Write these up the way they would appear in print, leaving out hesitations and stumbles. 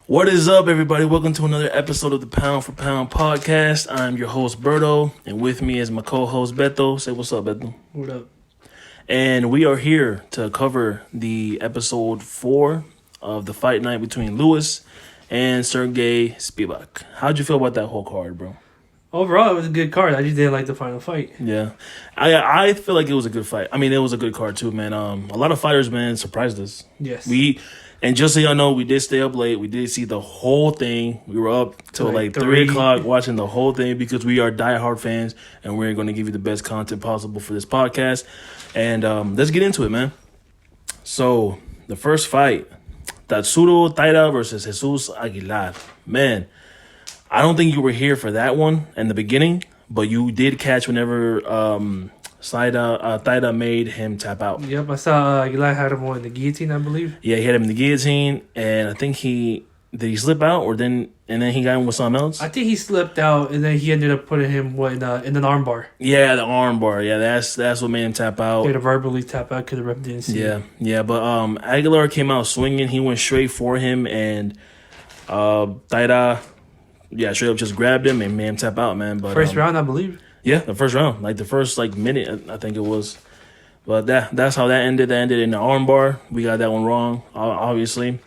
What is up, everybody? Welcome to another episode of the Pound for Pound podcast. I'm your host, Berto, and with me is my co-host, Beto. Say what's up, Beto. What up? And we are here to cover the episode 4 of the fight night between Lewis and Sergey Spivac. How'd you feel about that whole card, bro? Overall, it was a good card. I just didn't like the final fight. Yeah. I feel like it was a good fight. I mean, it was a good card too, man. A lot of fighters, man, surprised us. Yes. And just so y'all know, we did stay up late. We did see the whole thing. We were up till like 3 o'clock watching the whole thing because we are diehard fans and we're going to give you the best content possible for this podcast. And let's get into it, man. So, the first fight, Tatsuro Taira versus Jesus Aguilar. Man, I don't think you were here for that one in the beginning, but you did catch whenever Taira made him tap out. Yep, I saw Aguilar had him on the guillotine, I believe. Yeah, he had him in the guillotine, and I think did he slip out, and then he got him with something else? I think he slipped out, and then he ended up putting him in an arm bar. Yeah, the arm bar. Yeah, that's what made him tap out. He had to verbally tap out because the ref didn't see it. Yeah, but Aguilar came out swinging. He went straight for him, and Taira, straight up just grabbed him and made him tap out, man. But First round, I believe. Yeah, the first round, like the first minute, I think it was. But that's how that ended. That ended in the armbar. We got that one wrong, obviously.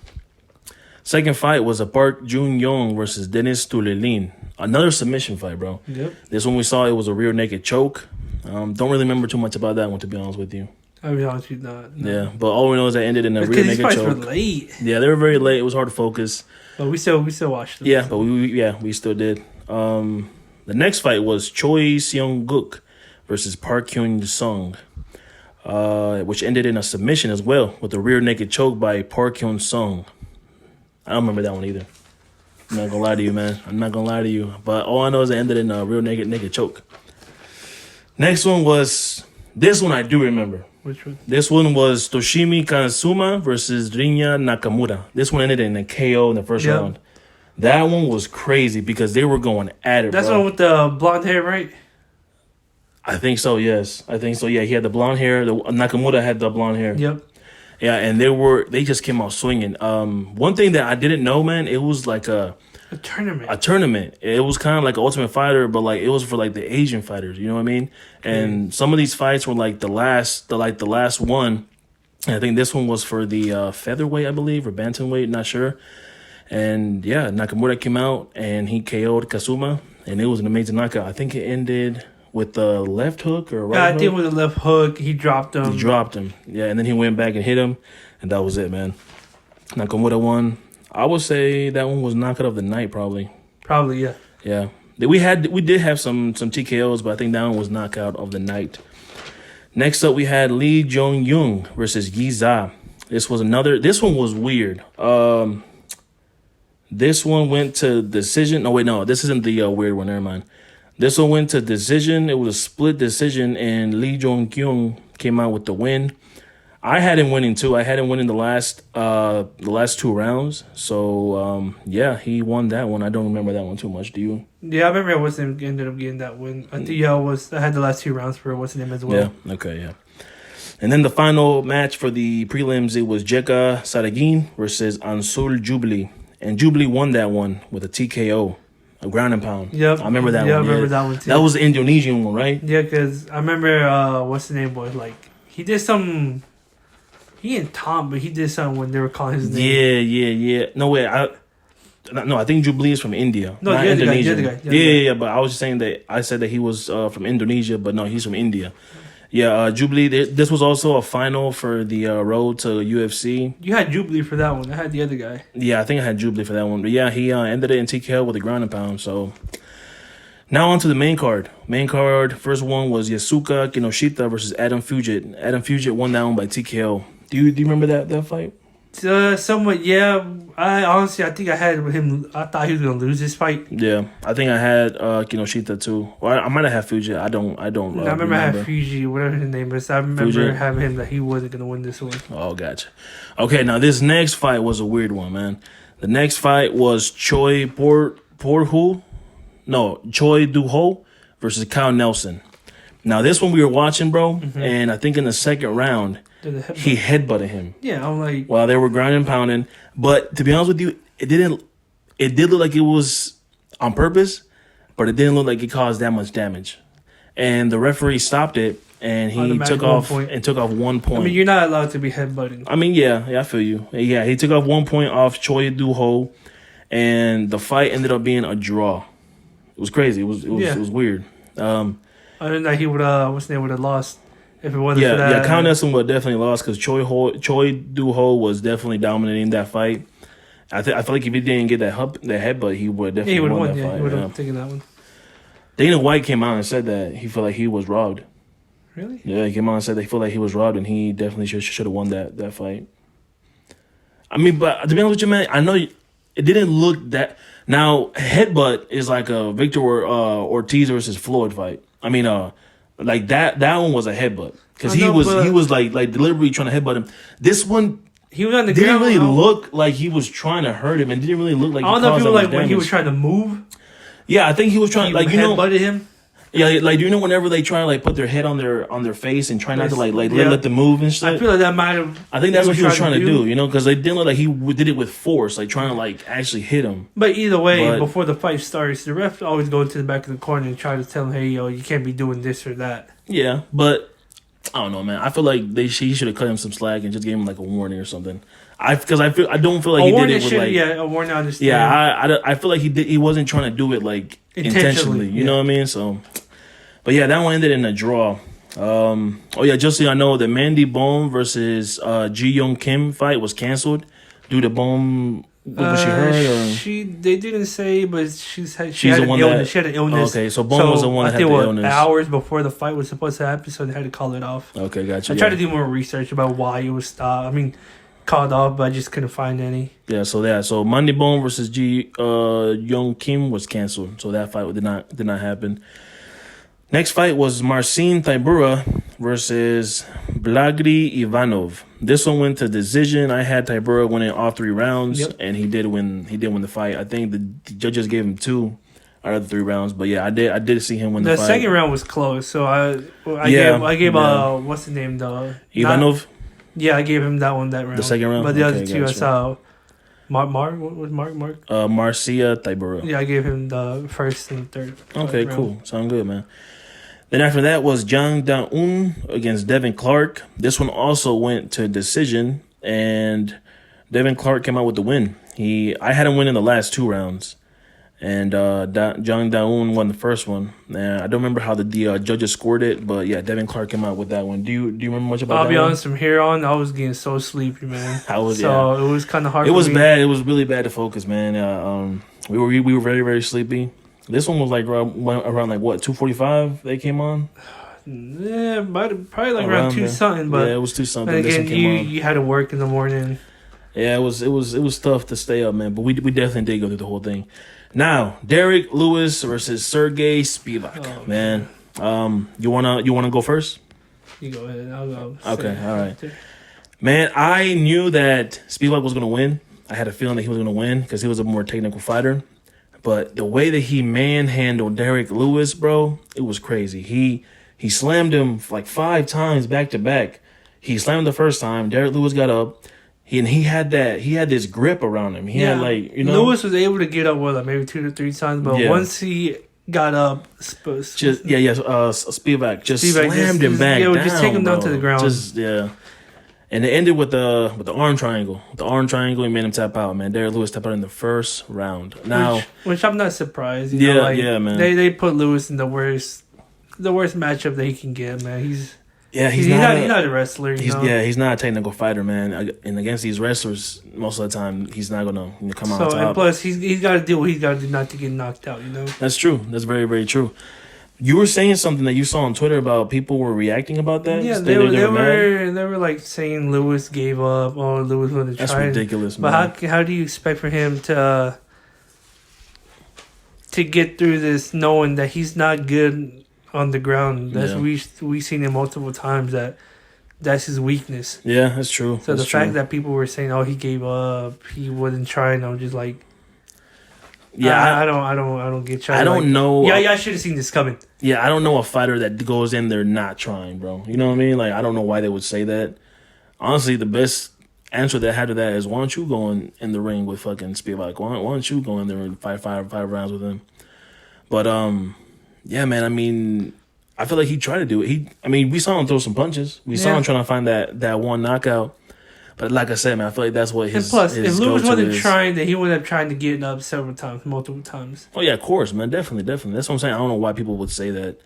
Second fight was a Park Jun-young versus Dennis Tulelin. Another submission fight, bro. Yep. This one we saw, it was a rear naked choke. Don't really remember too much about that one, to be honest with you. I'll be honest with you, not. No. Yeah, but all we know is that ended in a rear naked choke. Because these fights were late. Yeah, they were very late. It was hard to focus. But we still watched them. Yeah, but we still did. The next fight was Choi Seong-guk versus Park Hyun-sung, which ended in a submission as well with a rear naked choke by Park Hyun-sung. I don't remember that one either. I'm not going to lie to you, man. I'm not going to lie to you. But all I know is it ended in a real naked choke. Next one was, this one I do remember. Which one? This one was Toshimi Kanasuma versus Rinya Nakamura. This one ended in a KO in the first round. That one was crazy because they were going at it, That's bro. the one with the blonde hair, right? I think so, yes. I think so, yeah. He had the blonde hair. Nakamura had the blonde hair. Yep. Yeah, and they just came out swinging. One thing that I didn't know, man, it was like a tournament. A tournament. It was kind of like Ultimate Fighter, but like it was for like the Asian fighters. You know what I mean? And some of these fights were like the last one. And I think this one was for the featherweight, I believe, or bantamweight, not sure. And yeah, Nakamura came out and he KO'd Kasuma, and it was an amazing knockout. I think it ended with the left hook or right hook. I think with the left hook, he dropped him. Yeah, and then he went back and hit him, and that was it, man. Nakamura won. I would say that one was knockout of the night, probably. Probably, yeah. Yeah. We did have some TKOs, but I think that one was knockout of the night. Next up, we had Lee Jong-young versus Yi Za. This one was weird. This one went to decision. No, wait, no. This isn't the weird one. Never mind. This one went to decision. It was a split decision, and Lee Jong-young came out with the win. I had him winning, too. I had him winning the last 2 rounds. So, yeah, he won that one. I don't remember that one too much. Do you? Yeah, I remember what's name ended up getting that win. I think I had the last 2 rounds for what's name as well. Yeah, okay, yeah. And then the final match for the prelims, it was Jeka Saragin versus Ansul Jubli. And Jubli won that one with a TKO, a ground and pound. Yep. I remember that one. Yeah, I remember that one too. That was the Indonesian one, right? Yeah, because I remember, what's the name was? Like, he did some, he and Tom, but he did something when they were calling his name. Yeah. No, wait, I think Jubli is from India. No, not Indonesia. The other guy. Yeah, but I was just saying that I said that he was from Indonesia, but no, he's from India. Yeah, Jubli, this was also a final for the road to UFC. You had Jubilee for that one. I had the other guy. Yeah, I think I had Jubli for that one. But yeah, he ended it in TKO with a ground and pound. So now on to the main card. First one was Yasuka Kinoshita versus Adam Fugit. Adam Fugit won that one by TKO. Do you remember that fight? Somewhat, yeah. I think I had him. I thought he was gonna lose this fight. Yeah, I think I had Kinoshita too. Well, I might have had Fuji. I don't. I remember I had Fuji, whatever his name is. I remember having him that he wasn't gonna win this one. Oh, gotcha. Okay, now this next fight was a weird one, man. The next fight was Choi Duho versus Kyle Nelson. Now this one we were watching, bro, and I think in the second round he headbutted him. Yeah, I'm like, while they were grinding and pounding. But to be honest with you, it didn't. It did look like it was on purpose, but it didn't look like it caused that much damage. And the referee stopped it, and he took off 1 point. I mean, you're not allowed to be headbutting. I mean, yeah, I feel you. Yeah, he took off 1 point off Choi Do-ho, and the fight ended up being a draw. It was crazy. It was weird. Other than that, he would have lost if it wasn't for that. Yeah, Count Nelson would have definitely lost because Choi Do-ho was definitely dominating that fight. I feel like if he didn't get that headbutt, he would definitely won that fight. He would have taken that one. Dana White came out and said that he felt like he was robbed. Really? Yeah, he came out and said that he felt like he was robbed, and he definitely should have won that fight. I mean, but to be honest with you, man, I know it didn't look that. Now, headbutt is like a Victor Ortiz versus Floyd fight. I mean, like that one was a headbutt because he was like deliberately trying to headbutt him. This one. He was on the ground. Didn't really look like he was trying to hurt him, and didn't really look like. I don't know if it was like when he was trying to move. Yeah, I think he was trying like headbutted him. Yeah, like do you know whenever they try to like put their head on their face and try not to let them move and stuff. I feel like that might have. I think that's what he was trying to do, you know, because they didn't look like he did it with force, like trying to like actually hit him. But either way, before the fight starts, the ref always go to the back of the corner and try to tell him, "Hey, yo, you can't be doing this or that." Yeah, but I don't know, man. I feel like he should have cut him some slack and just gave him like a warning or something. I don't feel like he did it with like a warning. I understand. Yeah, I feel like he wasn't trying to do it like intentionally. You know what I mean? So, but yeah, that one ended in a draw. Just so y'all know, the Mandy Bone versus Ji Young Kim fight was canceled due to Bone. Was she hurt? Or? They didn't say, but she had an illness. She had an illness. Okay, so Bone was the one that had the illness. Hours before the fight was supposed to happen, so they had to call it off. Okay, gotcha. I tried to do more research about why it was stopped. I mean, called off, but I just couldn't find any. Yeah, so Mandy Bone versus Ji Young Kim was canceled, so that fight did not happen. Next fight was Marcin Tybura versus Blagri Ivanov. This one went to decision. I had Tybura winning all 3 rounds, and he did win. He did win the fight. I think the judges gave him 2 out of the 3 rounds. But yeah, I did see him win the fight. The second round was close, so I gave what's the name though? Ivanov. I gave him that round. The second round, but the other 2 I saw. What was Mark? Marcia Tybura. Yeah, I gave him the first and third. Okay, cool. Sound good, man. Then after that was Jang Da-un against Devin Clark. This one also went to decision, and Devin Clark came out with the win. I had him win in the last 2 rounds, and Jang Da-un won the first one. I don't remember how the judges scored it, but yeah, Devin Clark came out with that one. Do you remember much about that? I'll be honest, from here on, I was getting so sleepy, man. It was kind of hard. It was bad. It was really bad to focus, man. We were very, very sleepy. This one was like around like what 2:45 they came on. Yeah, probably like around 2 something. But yeah, it was 2 something. And again, you had to work in the morning. Yeah, it was tough to stay up, man. But we definitely did go through the whole thing. Now, Derek Lewis versus Sergey Spivac. Man, you wanna go first? You go ahead. I'll go. Okay, all right. Man, I knew that Spivac was gonna win. I had a feeling that he was gonna win because he was a more technical fighter. But the way that he manhandled Derek Lewis, bro, it was crazy. He slammed him like 5 times back to back. He slammed the first time. Derek Lewis got up. He had this grip around him. He had Lewis was able to get up maybe 2 to 3 times, but once he got up, Spivac just slammed him back down. Just take him down to the ground. And it ended with the arm triangle. The arm triangle, he made him tap out, man. Derek Lewis tapped out in the first round. Now, which I'm not surprised. Man. They put Lewis in the worst matchup that he can get, man. He's not a wrestler. He's not a technical fighter, man. And against these wrestlers, most of the time, he's not gonna come out top. And plus, he's got to do what he's got to do not to get knocked out. You know. That's true. That's very, very true. You were saying something that you saw on Twitter about people were reacting about that. Yeah, they were like saying Lewis gave up. Oh, Lewis would have tried. That's ridiculous, man. But how do you expect for him to get through this, knowing that he's not good on the ground? We've seen him multiple times that's his weakness. Yeah, that's true. So the fact that people were saying, "Oh, he gave up. He wasn't trying," I'm just like. Yeah, I don't get you. I don't know. Yeah, I should have seen this coming. Yeah, I don't know a fighter that goes in there not trying, bro. You know what I mean? Like, I don't know why they would say that. Honestly, the best answer that I had to that is, why don't you go in the ring with fucking Spivac? Why don't you go in there and fight five rounds with him? But yeah, man. I mean, I feel like he tried to do it. We saw him throw some punches. We saw him trying to find that one knockout. But like I said, man, I feel like that's what his. And plus, his if Lewis wasn't is. trying, then he would have tried to get it up several times, multiple times. Oh yeah, of course, man. Definitely. That's what I'm saying. I don't know why people would say that.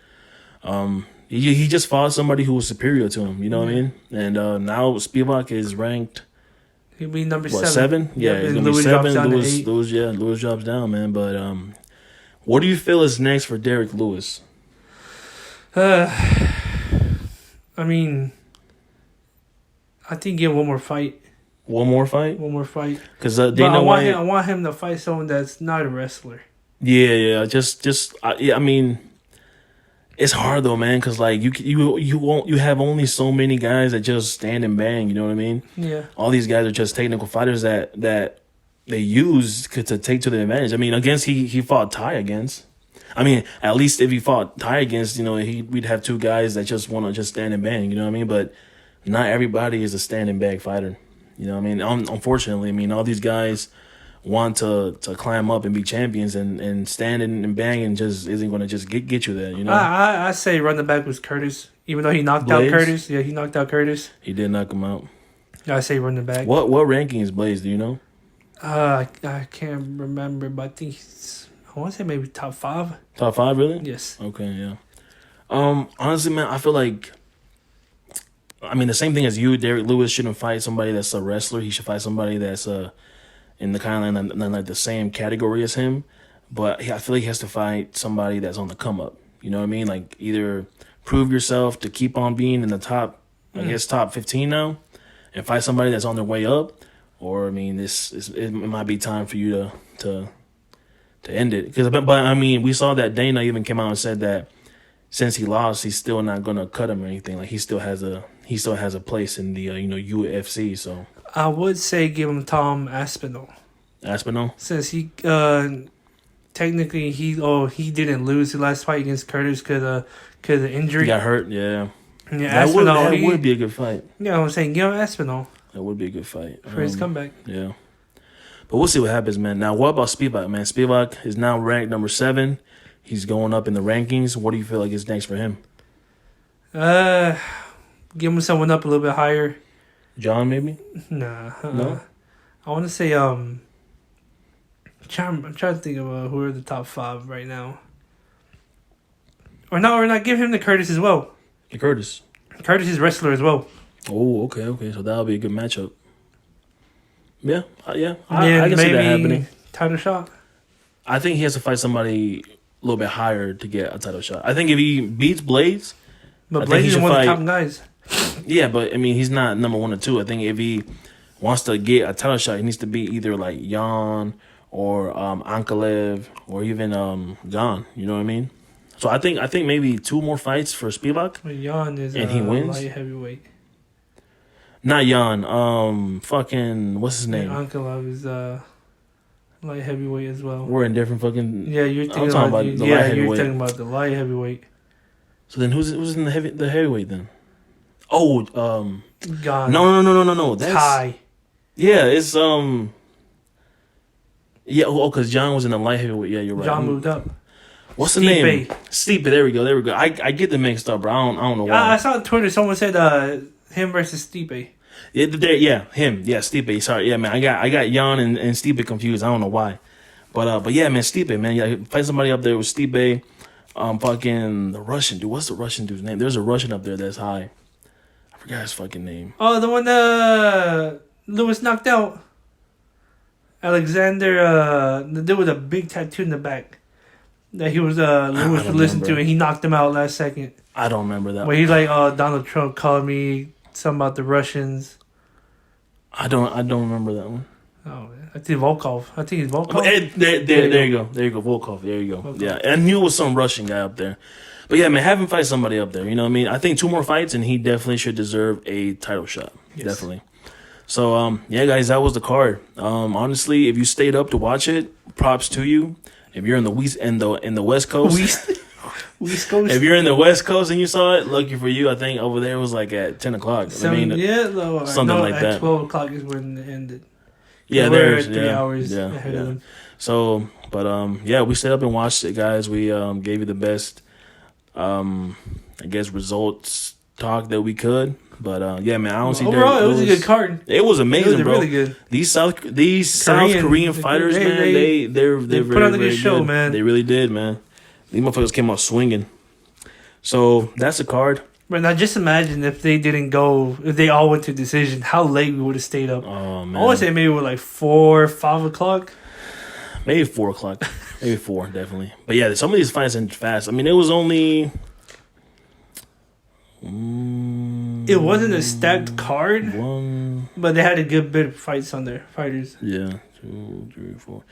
He just fought somebody who was superior to him. You know what I mean? And now Spivac is ranked. He'll be number what, 7? Yeah, he's gonna be 7. Lewis drops down, man. But what do you feel is next for Derek Lewis? I mean, I think get one more fight. One more fight? One more fight. Because I want him to fight someone that's not a wrestler. Yeah. I mean, it's hard though, man. Because like you have only so many guys that just stand and bang. You know what I mean? Yeah. All these guys are just technical fighters that they use to take to the advantage. I mean, against he fought Ty against. I mean, at least if he fought Ty against, we'd have 2 guys that just want to just stand and bang. You know what I mean? But not everybody is a stand and bang fighter. You know what I mean? Unfortunately, I mean, all these guys want to climb up and be champions, and standing and banging just isn't going to just get you there, you know? I say running back was Curtis. Even though he knocked out Curtis. Yeah, he knocked out Curtis. He did knock him out. I say running back. What ranking is Blaze, do you know? I can't remember, but I think I want to say maybe top 5. Top 5, really? Yes. Okay, yeah. Honestly, man, I feel like, I mean, the same thing as you. Derek Lewis shouldn't fight somebody that's a wrestler. He should fight somebody that's in the kind of like the same category as him. But I feel like he has to fight somebody that's on the come up. You know what I mean? Like, either prove yourself to keep on being in the top, I guess top 15 now, and fight somebody that's on their way up. Or I mean, it might be time for you to end it. But I mean, we saw that Dana even came out and said that since he lost, he's still not gonna cut him or anything. Like, he still has a place in the UFC. So I would say give him Tom Aspinall. Aspinall, since he technically he didn't lose the last fight against Curtis because of the injury. He got hurt. Yeah. Yeah, that would be a good fight. Yeah, I'm saying give him Aspinall. That would be a good fight for his comeback. Yeah. But we'll see what happens, man. Now, what about Spivac, man? Spivac is now ranked number 7. He's going up in the rankings. What do you feel like is next for him? Give him someone up a little bit higher. John, maybe? Nah. No? I want to say, I'm trying to think of who are the top 5 right now. Or not. Give him the Curtis as well. The Curtis. Curtis is wrestler as well. Oh, okay. So that'll be a good matchup. Yeah. I can see that happening. Title shot. I think he has to fight somebody a little bit higher to get a title shot. I think if he beats Blades, but Blades is one of the top guys. Yeah, but I mean, he's not number 1 or 2. I think if he wants to get a title shot, he needs to be either like Jan or Ankalev or even Gan. You know what I mean? So I think maybe 2 more fights for Spivac. Jan is and he wins. Light heavyweight. Not Jan. Fucking what's his name? Ankalev is light heavyweight as well. We're in different fucking. Yeah, you're talking about the light heavyweight. You're talking about the light heavyweight. So then who's in the heavyweight then? Oh, Gan. No. That's Ty. Yeah, it's Yeah, because John was in the light heavyweight. Yeah, you're right. John moved up. What's the name? Stipe. There we go. I get them mixed up, bro. I don't know why. I saw on Twitter someone said him versus Stipe. Yeah, him. Yeah, Stipe. Sorry, yeah, man. I got Jan and Stipe confused. I don't know why, but yeah, man, Stipe, man. Yeah, fight somebody up there with Stipe. Fucking the Russian dude. What's the Russian dude's name? There's a Russian up there that's high. I forgot his fucking name. Oh, the one Lewis knocked out. Alexander, the dude with a big tattoo in the back. That he was Lewis was listening to, and he knocked him out last second. I don't remember that. Where he's like, "Oh, Donald Trump called me something about the Russians." I don't remember that one. Oh, man. I think Volkov. I think it's Volkov. There you go. Volkov. There you go. Volkov. Yeah, I knew it was some Russian guy up there. But yeah, man, have him fight somebody up there. You know what I mean? I think 2 more fights, and he definitely should deserve a title shot. Yes. Definitely. So, yeah, guys, that was the card. Honestly, if you stayed up to watch it, props to you. If you're in the West Coast, East Coast. If you're in the West Coast and you saw it, lucky for you. I think over there it was like at 10 o'clock. Something like that. 12 o'clock is when it ended. Yeah, there's 3 hours ahead of them. So, but we stayed up and watched it, guys. We gave you the best, I guess, results talk that we could. But yeah, man, I don't see. Overall, it was a good card. It was amazing, it was bro. Really good. These South Korean fighters, man, they put on a good show, man. They really did, man. These motherfuckers came out swinging. So that's the card. But now just imagine if they didn't go, if they all went to decision, how late we would have stayed up. Oh, man. I would say maybe like 4 or 5 o'clock. Maybe 4 o'clock. Maybe 4, definitely. But yeah, some of these fights end fast. I mean, it was only... it wasn't a stacked card, but they had a good bit of fights on their fighters. Yeah, 2, 3, 4.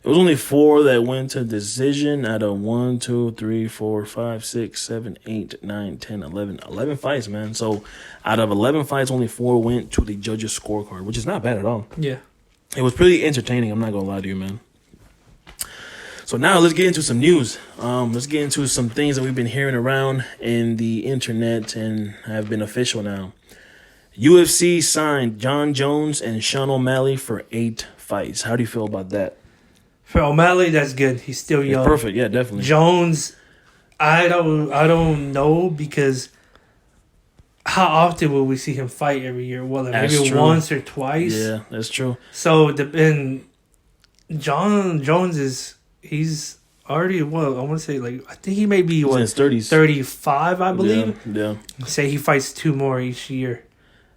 It was only 4 that went to decision out of 1, 2, 3, 4, 5, 6, 7, 8, 9, 10, 11. 11 fights, man. So out of 11 fights, only 4 went to the judges' scorecard, which is not bad at all. Yeah. It was pretty entertaining. I'm not going to lie to you, man. So now let's get into some news. Let's get into some things that we've been hearing around in the internet and have been official now. UFC signed Jon Jones and Sean O'Malley for 8 fights. How do you feel about that? For O'Malley, that's good. He's still young. It's perfect, yeah, definitely. Jones, I don't know because how often will we see him fight every year? Well, maybe once or twice. Yeah, that's true. So and Jon Jones he's already I want to say I think he may be in his 30s. 35, I believe. Yeah. Say he fights 2 more each year.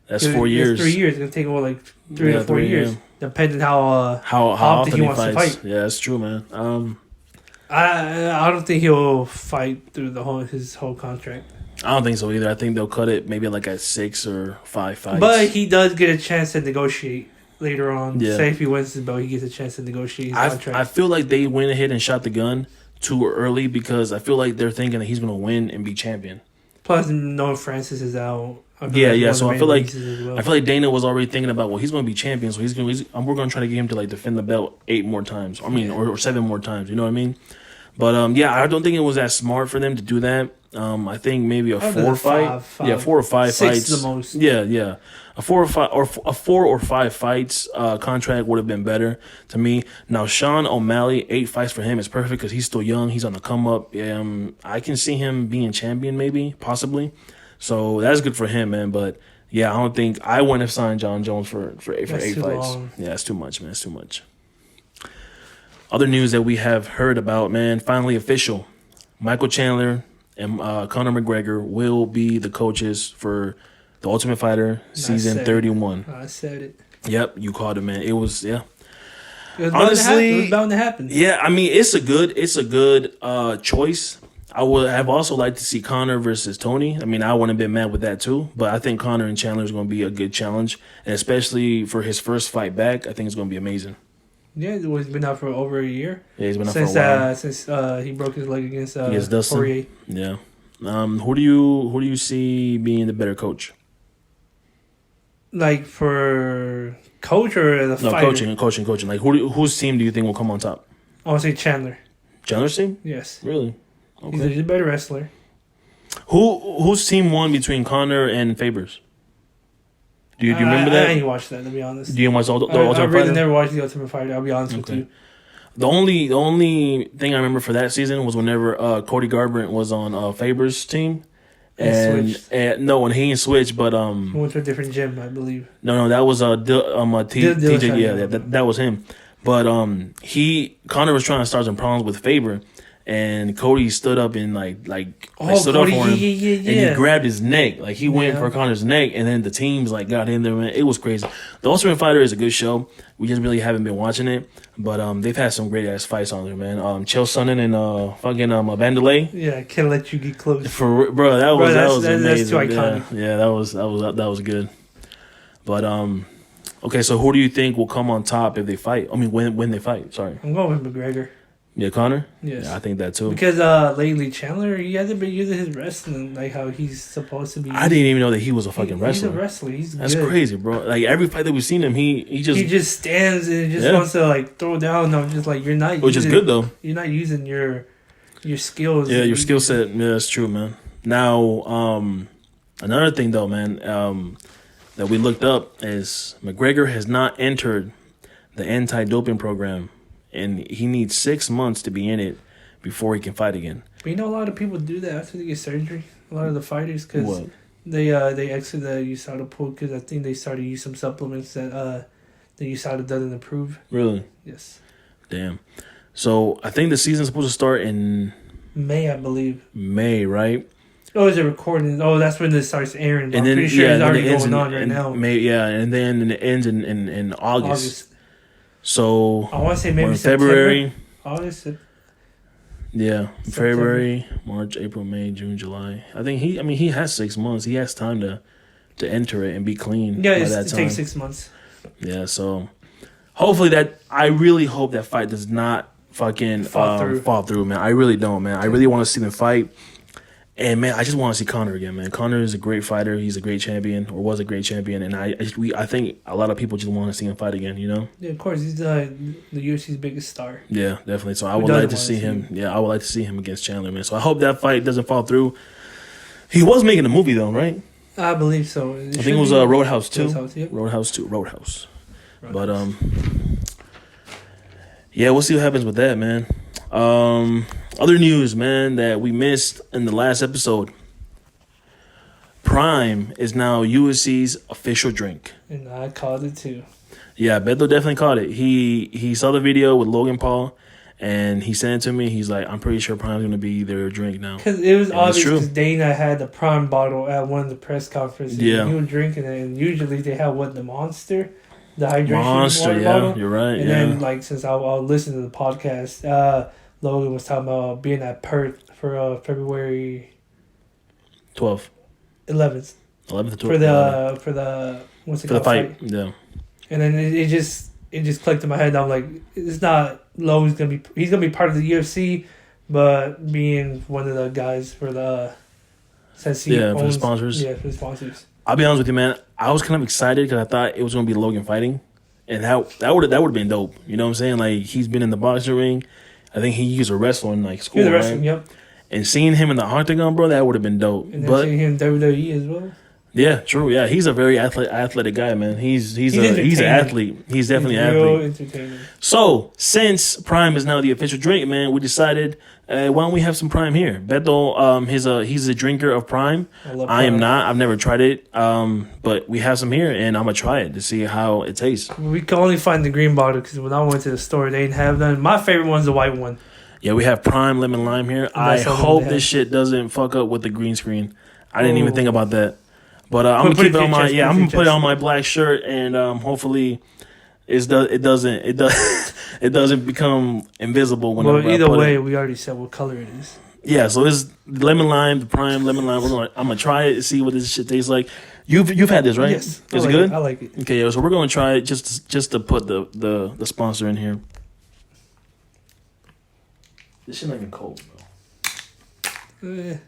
That's 4 years. 3 years. It's gonna take him 3 to 4 years. Depending how often he wants to fight. Yeah, that's true, man. I don't think he'll fight through his whole contract. I don't think so either. I think they'll cut it maybe at 6 or 5 fights. But he does get a chance to negotiate later on. Yeah. Say if he wins the belt, he gets a chance to negotiate his contract. I feel like they went ahead and shot the gun too early because I feel like they're thinking that he's going to win and be champion. Plus, Noah Francis is out. Yeah. So I feel like Dana was already thinking about he's going to be champion, so we're going to try to get him to defend the belt 8 more times. Or 7 more times. You know what I mean? But I don't think it was that smart for them to do that. I think maybe a 4 fight. 4 or 5 6 fights. The most. Yeah. A 4 or 5 fights contract would have been better to me. Now Sean O'Malley, 8 fights for him is perfect because he's still young. He's on the come up. I can see him being champion, maybe, possibly. So that's good for him, man. But yeah, I wouldn't have signed Jon Jones for 8 fights. Long. Yeah, it's too much, man. It's too much. Other news that we have heard about, man, finally official. Michael Chandler and Conor McGregor will be the coaches for The Ultimate Fighter season 31. I said it. Yep, you called it, man. It was, yeah. It was bound to happen. Yeah, I mean, it's a good choice. I would have also liked to see Conor versus Tony. I mean, I wouldn't have been mad with that too. But I think Conor and Chandler is going to be a good challenge, and especially for his first fight back, I think it's going to be amazing. Yeah, he's been out for over a year. Yeah, he's been out for a while. Since he broke his leg against Dustin. Poirier. Yeah. Who do you see being the better coach? Like for coach or the fighter? No, coaching. Like whose team do you think will come on top? I would say Chandler. Chandler's team? Yes. Really? Okay. He's a better wrestler. Whose team won between Conor and Fabers? Do you remember that? I didn't watch that, to be honest. Do you watch the Ultimate Fighter? I really never watched the Ultimate Fighter. I'll be honest with you. The only thing I remember for that season was whenever Cody Garbrandt was on Faber's team, and when he didn't switch, but he went to a different gym, I believe. No, that was TJ. Yeah, that was him. But Conor was trying to start some problems with Faber. And Cody stood up and stood up for him, and he grabbed his neck. Like he went for Conor's neck, and then the teams got in there. Man, it was crazy. The Ultimate Fighter is a good show. We just really haven't been watching it, but they've had some great ass fights on there, man. Chael Sonnen and fucking Vandalay. Yeah, I can't let you get close. That was amazing. That's too iconic. Yeah, that was good. But okay, so who do you think will come on top if they fight? I mean, when they fight. Sorry, I'm going with McGregor. Yeah, Conor? Yes. Yeah, I think that too. Because lately, Chandler, he hasn't been using his wrestling like how he's supposed to be. I didn't even know that he was a fucking wrestler. He's a wrestler. That's good. Crazy, bro. Like, every fight that we've seen him, he just stands and just wants to, throw down. I'm just you're not Which is good, though. You're not using your your skills. Yeah, your skill set. Yeah, that's true, man. Now, another thing though, man, that we looked up is McGregor has not entered the anti-doping program, and he needs 6 months to be in it before he can fight again. But you know, a lot of people do that after they get surgery. A lot of the fighters, because they exit the USADA pool because I think they started to use some supplements that the USADA doesn't approve. Really? Yes. Damn. So I think the season's supposed to start in May, I believe. May, right? Oh, is it recording? Oh, that's when this starts airing. And I'm then, pretty sure it's already going in, on right now. May, yeah, and then it ends in August. So I want to say maybe February. August. Yeah, September. February, March, April, May, June, July. I think he has 6 months. He has time to enter it and be clean. Yeah, by that it time. takes 6 months. Yeah, so hopefully I really hope that fight does not fucking fall through, man. I really don't, man. I really want to see them fight. And man, I just want to see Conor again, man. Conor is a great fighter. He's a great champion, or was a great champion, and I think a lot of people just want to see him fight again. You know? Yeah, of course. He's the UFC's biggest star. Yeah, definitely. So I would like to see him. Yeah, I would like to see him against Chandler, man. So I hope that fight doesn't fall through. He was making a movie though, right? I believe so. I think it was Roadhouse 2. Roadhouse 2. Roadhouse. But yeah, we'll see what happens with that, man. Other news, man, that we missed in the last episode. Prime is now USC's official drink. And I called it too. Yeah, Beto definitely caught it. He saw the video with Logan Paul, and he sent it to me. He's like, I'm pretty sure Prime's going to be their drink now. Because it was obvious because Dana had the Prime bottle at one of the press conferences. Yeah. He was drinking it, and usually they have, the Monster? The hydration Monster, bottle. You're right. And then, since I'll listen to the podcast, Logan was talking about being at Perth for February 12th. 11th. 11th to 12th. For the what's it for called? The fight. Yeah. And then it just clicked in my head. I'm like, it's not Logan's he's gonna be part of the UFC, but being one of the guys for the since he for the sponsors. Yeah, for the sponsors. I'll be honest with you, man. I was kind of excited because I thought it was going to be Logan fighting, and that would have been dope. You know what I'm saying? Like, he's been in the boxing ring. I think he used a wrestler in school, right? Wrestling, yep. And seeing him in the octagon, bro, that would have been dope. And then seeing him in WWE as well. Yeah, true. Yeah, he's a very athletic guy, man. He's an athlete. He's definitely an athlete. Entertaining. So since Prime is now the official drink, man, we decided why don't we have some Prime here? Beto, he's a drinker of Prime. I am not. I've never tried it. But we have some here, and I'm gonna try it to see how it tastes. We can only find the green bottle because when I went to the store, they didn't have none. My favorite one's the white one. Yeah, we have Prime lemon lime here. I hope this shit doesn't fuck up with the green screen. I didn't even think about that. But I'm gonna keep it on my I'm gonna put it on my black shirt, and hopefully it doesn't become invisible whenever. Well, either way, we already said what color it is. Yeah, so it's lemon lime, the Prime lemon lime. I'm gonna try it and see what this shit tastes like. You've had this, right? Yes. Is it good? I like it. Okay, so we're gonna try it just to put the sponsor in here. This shit not even cold, bro.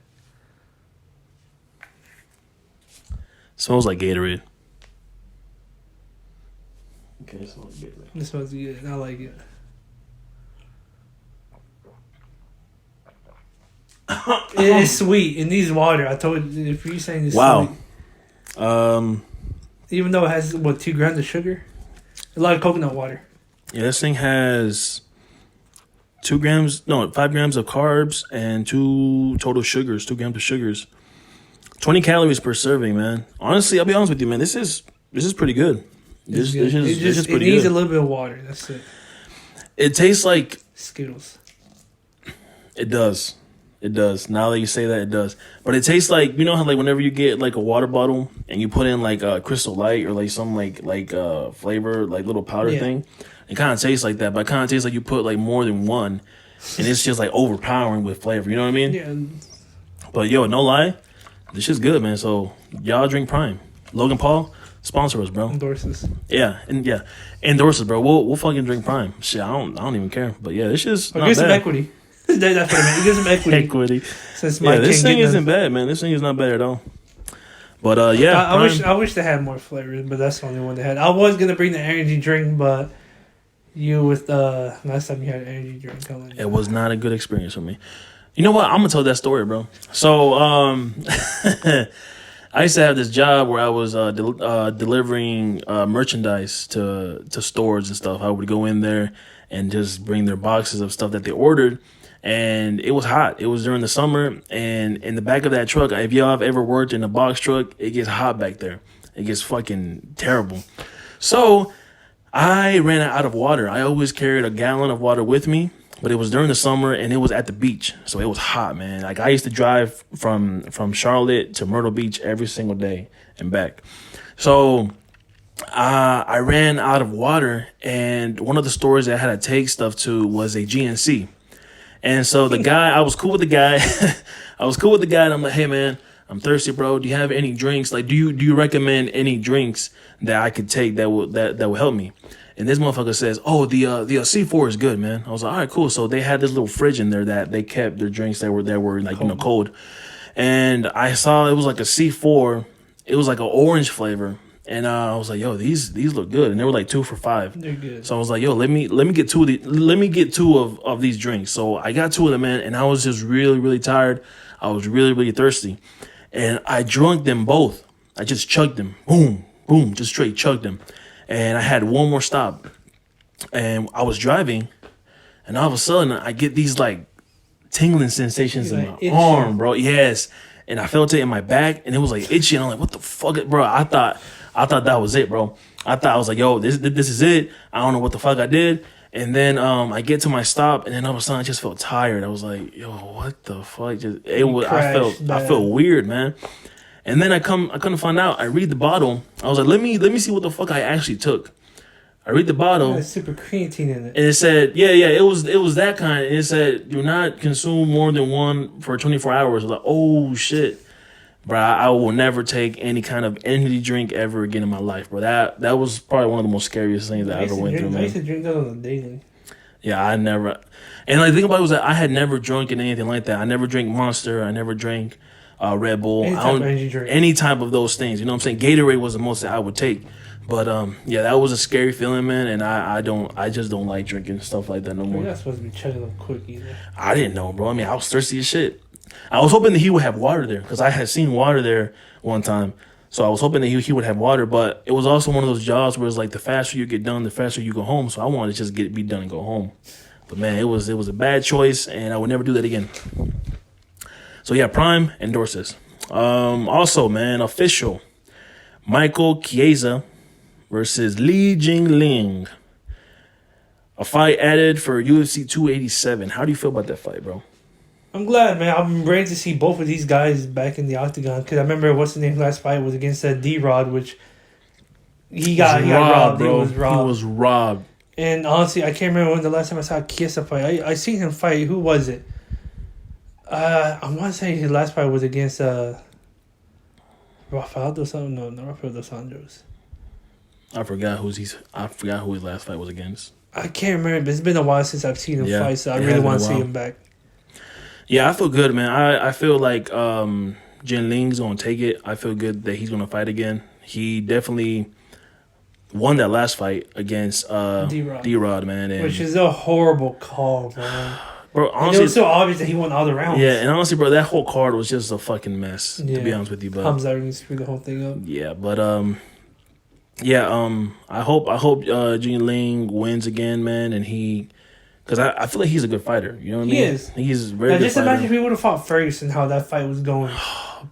Smells like Gatorade. Okay, it smells like Gatorade. This smells good. I like it. It's sweet. It needs water. I told you, if you're saying it's sweet. Even though it has, 2 grams of sugar? A lot of coconut water. Yeah, this thing has 5 grams of carbs and 2 total sugars, 2 grams of sugars. 20 calories per serving, man. Honestly, I'll be honest with you, man. This is pretty good. This is pretty good. It needs a little bit of water. That's it. It tastes like Skittles. It does. It does. Now that you say that, it does. But it tastes like, you know how whenever you get a water bottle and you put in a Crystal Light or some flavor little powder thing. It kind of tastes like that, but it kind of tastes like you put more than one, and it's just overpowering with flavor. You know what I mean? Yeah. But yo, no lie. This shit's good, man. So y'all drink Prime. Logan Paul, sponsor us, bro. Endorse us. Yeah, endorse us, bro. We'll fucking drink Prime. Shit, I don't even care. But yeah, this is not get bad. Some equity. That's what I mean. Get some equity. Since this thing isn't bad, man. This thing is not bad at all. But I wish they had more flavors, but that's the only one they had. I was gonna bring the energy drink, but you with last time you had an energy drink. It was not a good experience for me. You know what? I'm gonna tell that story, bro. So, I used to have this job where I was delivering merchandise to stores and stuff. I would go in there and just bring their boxes of stuff that they ordered. And it was hot. It was during the summer, and in the back of that truck, if y'all have ever worked in a box truck, it gets hot back there. It gets fucking terrible. So I ran out of water. I always carried a gallon of water with me, but it was during the summer and it was at the beach, so it was hot, man. Like I used to drive from Charlotte to Myrtle Beach every single day and back. So I ran out of water, and one of the stores that I had to take stuff to was a GNC. And so the guy, I was cool with the guy. And I'm like, hey man, I'm thirsty, bro. Do you have any drinks? Like, do you recommend any drinks that I could take that will help me? And this motherfucker says, oh, the C4 is good, man. I was like, all right, cool. So they had this little fridge in there that they kept their drinks that were like, cold. And I saw it was like a C4. It was like an orange flavor. And I was like, yo, these look good, and they were like 2 for $5. They're good. So I was like, yo, let me get two of these drinks. So I got 2 of them, man, and I was just really, really tired. I was really, really thirsty, and I drank them both. I just chugged them, boom, boom, just straight chugged them, and I had one more stop, and I was driving, and all of a sudden I get these like tingling sensations in my arm, bro. Yes, and I felt it in my back, and it was like itchy, and I'm like, what the fuck, bro? I thought that was it, bro. I was like, yo, this is it. I don't know what the fuck I did. And then I get to my stop, and then all of a sudden I just felt tired. I was like, yo, what the fuck? I felt weird, man. And then I couldn't find out. I read the bottle. I was like, let me see what the fuck I actually took. I read the bottle. There's super creatine in it. And it said, it was that kind. It said, do not consume more than one for 24 hours. I was like, oh shit. Bro, I will never take any kind of energy drink ever again in my life, bro. That was probably one of the most scariest things that I ever went through, man. I used to drink that on a daily. Yeah, I never. And like the thing about it was that I had never drunk anything like that. I never drank Monster. I never drank Red Bull. Any type of those things. You know what I'm saying? Gatorade was the most that I would take. But that was a scary feeling, man. And I just don't like drinking stuff like that no more. You're not supposed to be chugging them quick either. I didn't know, bro. I mean, I was thirsty as shit. I was hoping that he would have water there because I had seen water there one time. So I was hoping that he would have water, but it was also one of those jobs where it's like the faster you get done, the faster you go home. So I wanted to just be done and go home. But man, it was a bad choice, and I would never do that again. So yeah, Prime endorses. Also, man, official Michael Chiesa versus Li Jingliang. A fight added for UFC 287. How do you feel about that fight, bro? I'm glad, man. I'm ready to see both of these guys back in the octagon. Because I remember what's the name last fight was against D-Rod, which he got robbed. Bro. He was robbed. And honestly, I can't remember when the last time I saw Chiesa fight. I seen him fight. Who was it? I want to say his last fight was against Rafael dos Anjos. No, not Rafael dos Anjos. I forgot who his last fight was against. I can't remember, but it's been a while since I've seen him fight, so I really want to see him back. Yeah, I feel good, man. I feel like Jin Ling's going to take it. I feel good that he's going to fight again. He definitely won that last fight against D-Rod, man. And which is a horrible call, man. Bro, honestly, and it was so obvious that he won all the rounds. Yeah, and honestly, bro, that whole card was just a fucking mess, to be honest with you. But Hamza really screwed the whole thing up. Yeah, but I hope Jin Ling wins again, man, and he... Because I feel like he's a good fighter. You know what I mean? He is. He's a very good just fighter. Imagine if we would have fought Ferguson, how that fight was going.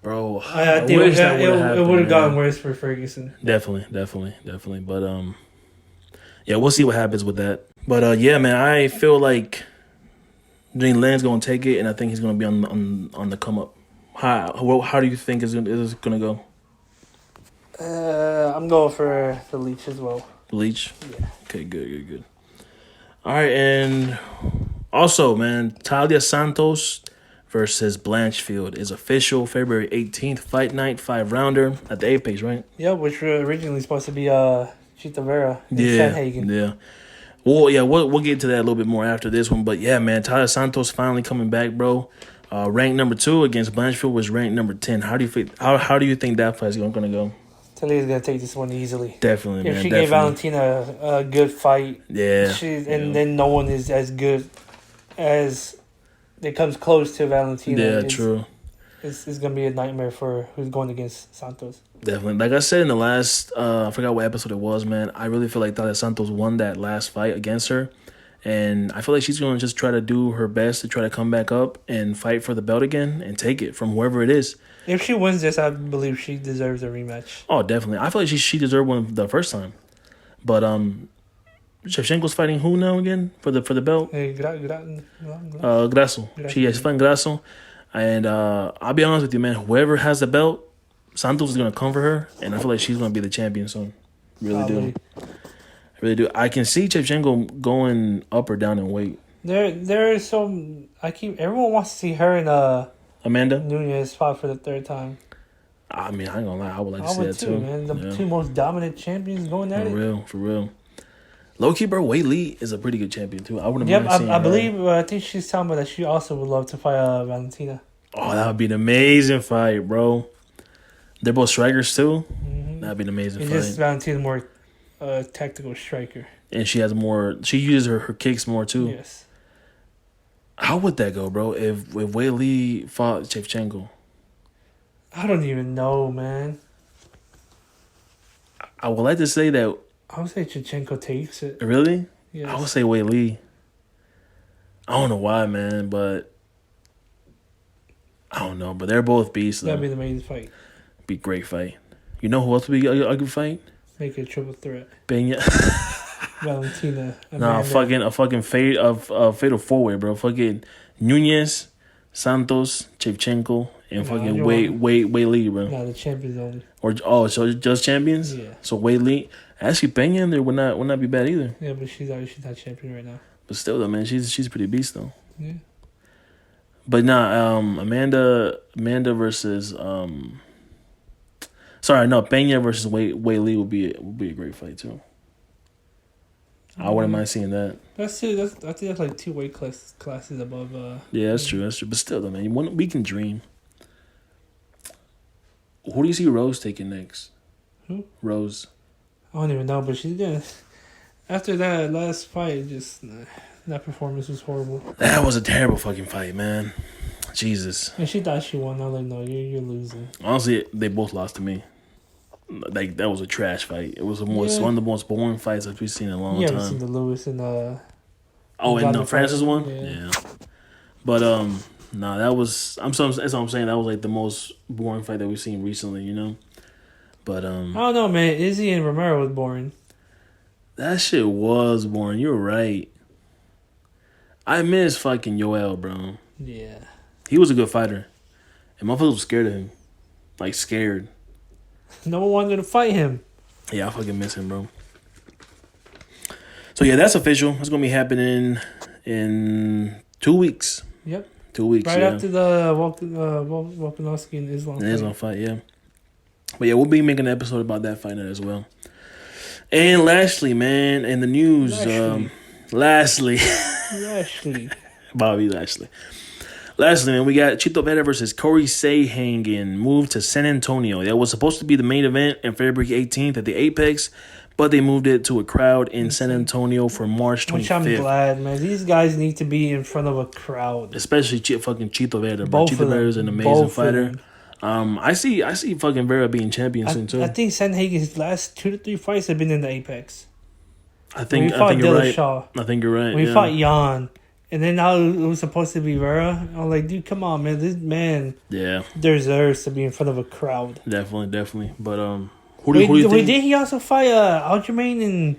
Bro, I think it would have gotten worse for Ferguson. Definitely. But, we'll see what happens with that. But, man, I feel like Jin Lang's going to take it, and I think he's going to be on the come-up. How do you think is going to go? I'm going for the Leech as well. Leech? Yeah. Okay, good. All right, and also, man, Talia Santos versus Blanchfield is official. February 18th, fight night, 5-rounder at the Apex, right? Yeah, which were originally supposed to be Chita Vera and Sandhagen. Yeah. Well, yeah, we'll get to that a little bit more after this one. But, yeah, man, Talia Santos finally coming back, bro. Ranked number 2 against Blanchfield was ranked number 10. How do you think that fight's going to go? Talia's going to take this one easily. Definitely, man. If she gave Valentina a good fight, then no one is as good as it comes close to Valentina. Yeah, true. It's going to be a nightmare for who's going against Santos. Definitely. Like I said in the last, I forgot what episode it was, man. I really feel like Talia Santos won that last fight against her. And I feel like she's going to just try to do her best to try to come back up and fight for the belt again and take it from whoever it is. If she wins this, I believe she deserves a rematch. Oh, definitely. I feel like she deserved one the first time. But Shevchenko's fighting who now again for the belt? Grasso. She's fighting Grasso. And I'll be honest with you, man. Whoever has the belt, Santos is going to come for her. And I feel like she's going to be the champion soon. Really do. I can see Shevchenko going up or down in weight. There is some... Everyone wants to see her and Amanda Nunes fight for the third time. I mean, I ain't gonna lie. I would like to see that too. Man. The two most dominant champions going at it. For real. Low-key, bro, Wei Li is a pretty good champion, too. I wouldn't mind seeing her. I think she's telling me that she also would love to fight Valentina. Oh, that would be an amazing fight, bro. They're both strikers, too. Mm-hmm. That would be an amazing fight. Just Valentina's more tactical striker. And she uses her kicks more, too. Yes. How would that go, bro, if Wei Li fought Shevchenko? I don't even know, man. I would like to say that... I would say Shevchenko takes it. Really? Yes. I would say Wei Li. I don't know why, man, but I don't know. But they're both beasts. That'd be the amazing fight. Be a great fight. You know who else would be a good fight? Make it a triple threat. Pena. Valentina. Nah, a fucking fatal four-way, bro. Fucking Nunes, Santos, Shevchenko, and fucking Wei Li, bro. Nah, the champions only. So just champions? Yeah. So Wei Li. Actually, Pena in there would not be bad either. Yeah, but she's not champion right now. But still, though, man, she's a pretty beast, though. Yeah. But Amanda versus Pena versus Wei Li would be a great fight too. I wouldn't mind seeing that. I think that's like 2 weight classes above. Yeah, that's true. But still, though, man, we can dream. Who do you see Rose taking next? Who? Rose. I don't even know, but she's gonna. After that last fight, that performance was horrible. That was a terrible fucking fight, man. Jesus. And she thought she won. I was like, no, you're losing. Honestly, they both lost to me. Like, that was a trash fight. It was one of the most boring fights that we've seen in a long time. You haven't seen the Lewis and and Francis one? Yeah. But that was that's what I'm saying. That was like the most boring fight that we've seen recently, you know? But I don't know, man. Izzy and Romero was boring. That shit was boring. You're right. I miss fucking Yoel, bro. Yeah. He was a good fighter. And motherfuckers was scared of him. Like, scared. No one wanted to fight him. Yeah, I fucking miss him, bro. So, yeah, that's official. It's going to be happening in 2 weeks. Yep. 2 weeks, right after the Volkanovski and Islam fight, yeah. But, yeah, we'll be making an episode about that fight as well. And lastly, man, in the news, Lastly. Bobby Lashley. Lastly, man, we got Chito Vera versus Corey Sandhagen moved to San Antonio. That was supposed to be the main event on February 18th at the Apex, but they moved it to a crowd in San Antonio for March 25th. Which I'm glad, man. These guys need to be in front of a crowd. Especially fucking Chito Vera, bro. Chito Vera is an amazing fighter. I see fucking Vera being champion soon too. I think Sandhagen's last 2 to 3 fights have been in the Apex. I think you're right. I think you're right. We fought Jan. And then now it was supposed to be Vera. I'm like, dude, come on, man. This man deserves to be in front of a crowd. Definitely. But who do you think? Did he also fight Aljamain in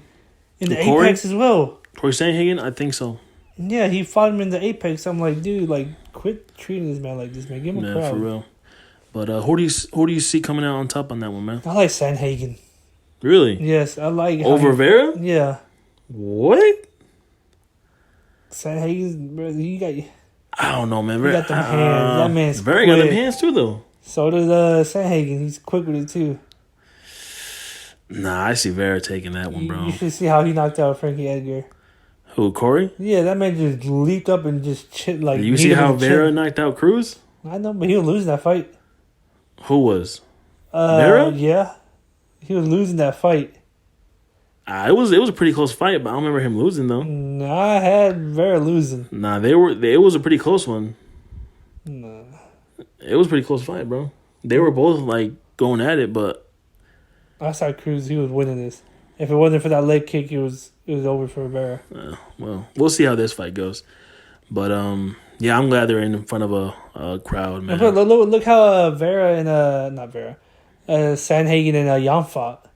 the Apex as well? Corey Sandhagen? I think so. Yeah, he fought him in the Apex. I'm like, dude, quit treating this man like this, man. Give him a crowd. For real. But who do you see coming out on top on that one, man? I like Sandhagen. Really? Yes, I like over Vera? Yeah. What? Sandhagen, bro, you got. I don't know, man. You got them hands. That man's Vera got them hands too, though. So does Sandhagen. He's quick with it too. Nah, I see Vera taking that one, bro. You should see how he knocked out Frankie Edgar. Who, Corey? Yeah, that man just leaped up and just Did you see how Vera knocked out Cruz? I know, but he was losing that fight. Who was? Vera? Yeah. He was losing that fight. It was a pretty close fight, but I don't remember him losing though. Nah, I had Vera losing. Nah, it was a pretty close one. Nah. It was a pretty close fight, bro. They were both like going at it, but I saw Cruz. He was winning this. If it wasn't for that leg kick, it was over for Vera. Well, we'll see how this fight goes. But yeah, I'm glad they're in front of a crowd, man. But look how Vera and not Vera, Sandhagen and Jan fought.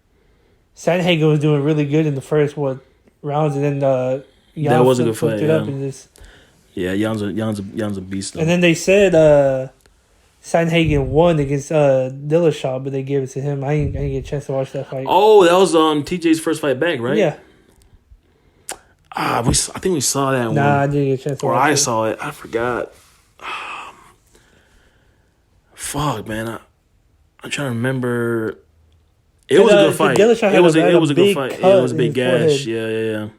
Sandhagen was doing really good in the first rounds, and then Jan that was a good fight. It up in this. Yeah, Jan's a beast. Though. And then they said Sandhagen won against Dillashaw, but they gave it to him. I didn't get a chance to watch that fight. Oh, that was TJ's first fight back, right? Yeah. I think we saw that one. Nah, I didn't get a chance to watch it. Or I saw it. I forgot. Fuck, man. I'm trying to remember. It was a good fight. It was a good fight. Yeah, it was a big gash. Yeah.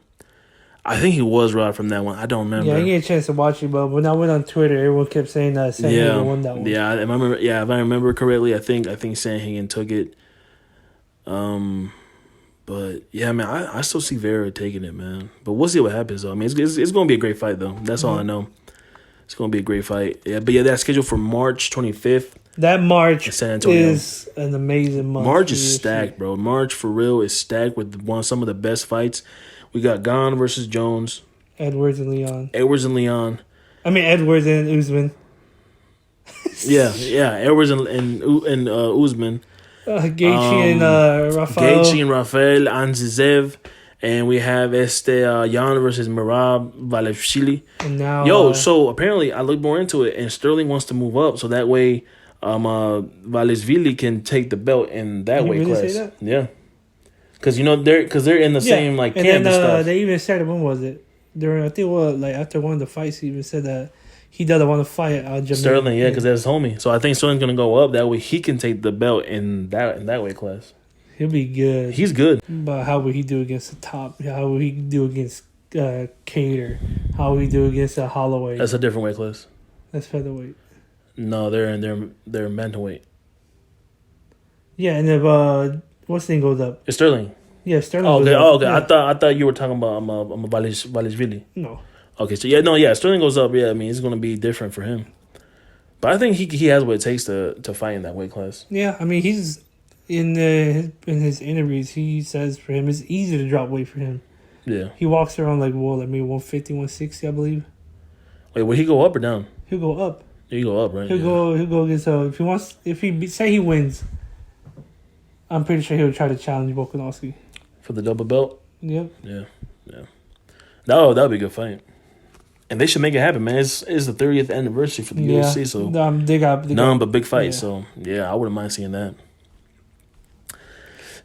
I think he was robbed from that one. I don't remember. Yeah, I didn't get a chance to watch it, but when I went on Twitter, everyone kept saying that Sandhagen won that one. Yeah, if I remember correctly, I think Sandhagen took it. But yeah, man, I still see Vera taking it, man. But we'll see what happens, though. I mean, it's going to be a great fight, though. That's all I know. It's going to be a great fight. Yeah, but yeah, that's scheduled for March 25th. That March is an amazing month. March is stacked, bro. March, for real, is stacked with some of the best fights. We got Gane versus Jones. Edwards and Leon. I mean, Edwards and Usman. yeah. Edwards and Usman. Gaethje and Rafael. Gaethje and Rafael Anzizev. And we have Jan versus Merab Valevshili. And now, so apparently I looked more into it, and Sterling wants to move up, so that way Valevshili can take the belt in that weight class. Say that? Yeah. Because they're in the same camp and stuff. They even said, when was it? After one of the fights, he even said that he doesn't want to fight Sterling. Yeah, because that's his homie. So I think Sterling's gonna go up. That way he can take the belt in that weight class. He'll be good. He's good. But how will he do against the top? How will he do against Cater? How will he do against Holloway? That's a different weight class. That's featherweight. No, they're bantamweight. Yeah, and if what's the name goes up? It's Sterling. Yeah, Sterling. Okay. Yeah. I thought you were talking about Valishvili. No. Okay, so Sterling goes up. Yeah, I mean it's gonna be different for him, but I think he has what it takes to fight in that weight class. Yeah, I mean he's in his interviews he says for him it's easy to drop weight for him. Yeah, he walks around maybe 150, 160, I believe. Wait, will he go up or down? He'll go up. He'll go up, right? He'll go against if he say he wins. I'm pretty sure he'll try to challenge Volkanovski. For the double belt? Yep. Yeah. That would be a good fight. And they should make it happen, man. It's the 30th anniversary for the UFC, so they got none but big fights. Yeah. So yeah, I wouldn't mind seeing that.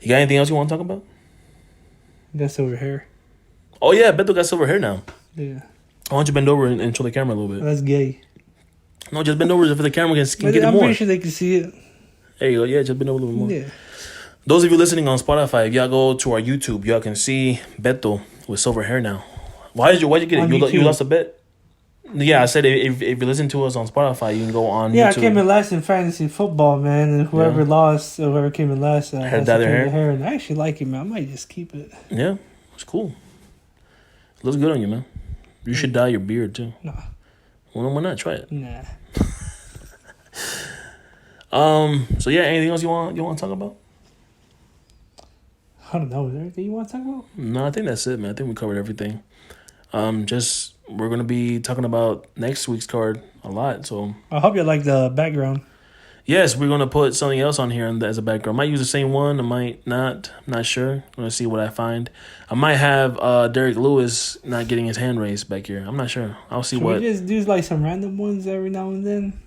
You got anything else you want to talk about? Got silver hair. Oh yeah, Beto got silver hair now. Yeah. Why don't you bend over and show the camera a little bit? That's gay. No, just bend over so the camera can get it more. I'm pretty sure they can see it. There you go. Yeah, just bend over a little bit more. Yeah. Those of you listening on Spotify, if y'all go to our YouTube, y'all can see Beto with silver hair now. Why'd you get it? You lost a bet? Yeah, I said if you listen to us on Spotify, you can go on YouTube. I came in last in fantasy football, man. And whoever lost, whoever came in last, had that hair. And I actually like it, man. I might just keep it. Yeah, it's cool. It looks good on you, man. You should dye your beard, too. Nah. Well, why not? Try it. Nah. So, yeah, anything else you want to talk about? I don't know. Is there anything you want to talk about? No, I think that's it, man. I think we covered everything. We're going to be talking about next week's card a lot, so... I hope you like the background. Yes, we're going to put something else on here as a background. I might use the same one. I might not. I'm not sure. I'm going to see what I find. I might have Derek Lewis not getting his hand raised back here. I'm not sure. I'll see what... we just do some random ones every now and then?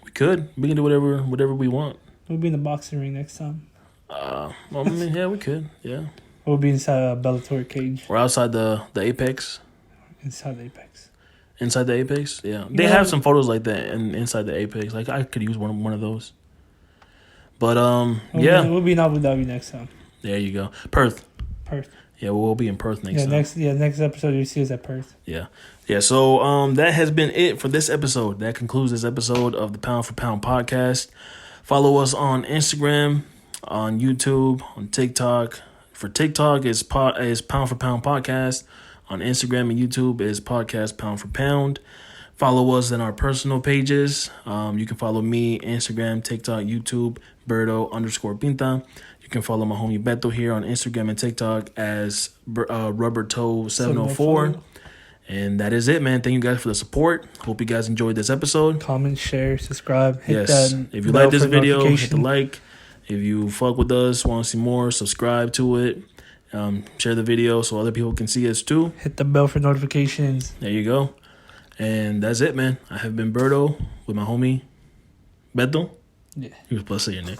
We could. We can do whatever we want. We'll be in the boxing ring next time. Yeah, we could. Yeah. We'll be inside a Bellator cage. Or outside the Apex. Inside the Apex. Inside the Apex? Yeah. They have some photos like that inside the Apex. Like, I could use one of those. But, yeah. We'll be in Abu Dhabi next time. There you go. Perth. Yeah, we'll be in Perth next time. Next episode you see us at Perth. Yeah. Yeah, so that has been it for this episode. That concludes this episode of the Pound for Pound podcast. Follow us on Instagram, on YouTube, on TikTok, For TikTok, is Pound for Pound Podcast. On Instagram and YouTube is Podcast Pound for Pound. Follow us in our personal pages. You can follow me, Instagram, TikTok, YouTube, Berto_Pinta. You can follow my homie Beto here on Instagram and TikTok as RubberToe704. And that is it, man. Thank you guys for the support. Hope you guys enjoyed this episode. Comment, share, subscribe. Hit that. If you like this video, hit the like. If you fuck with us, want to see more, subscribe to it. Share the video so other people can see us too. Hit the bell for notifications. There you go. And that's it, man. I have been Berto with my homie Beto. Yeah. You were supposed to say your name.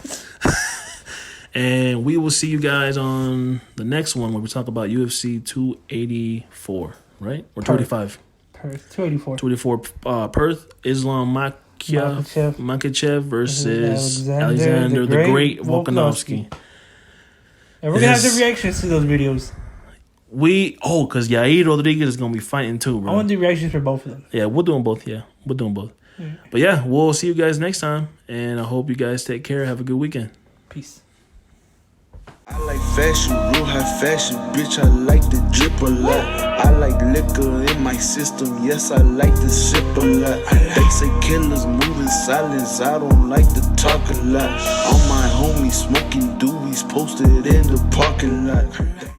And we will see you guys on the next one where we talk about UFC 284, right? Or 285. Perth, 284. 284, Perth, Islam Makhachev versus Alexander the Great Volkanovski. And we're going to have the reactions to those videos. Because Yair Rodriguez is going to be fighting too, bro. I want the reactions for both of them. Yeah, we're doing both. Yeah, we're doing both. Yeah. But yeah, we'll see you guys next time. And I hope you guys take care. Have a good weekend. Peace. I like fashion, real high fashion, bitch, I like to drip a lot. I like liquor in my system, yes, I like to sip a lot. They say killers move in silence, I don't like to talk a lot. All my homies smoking doobies posted in the parking lot.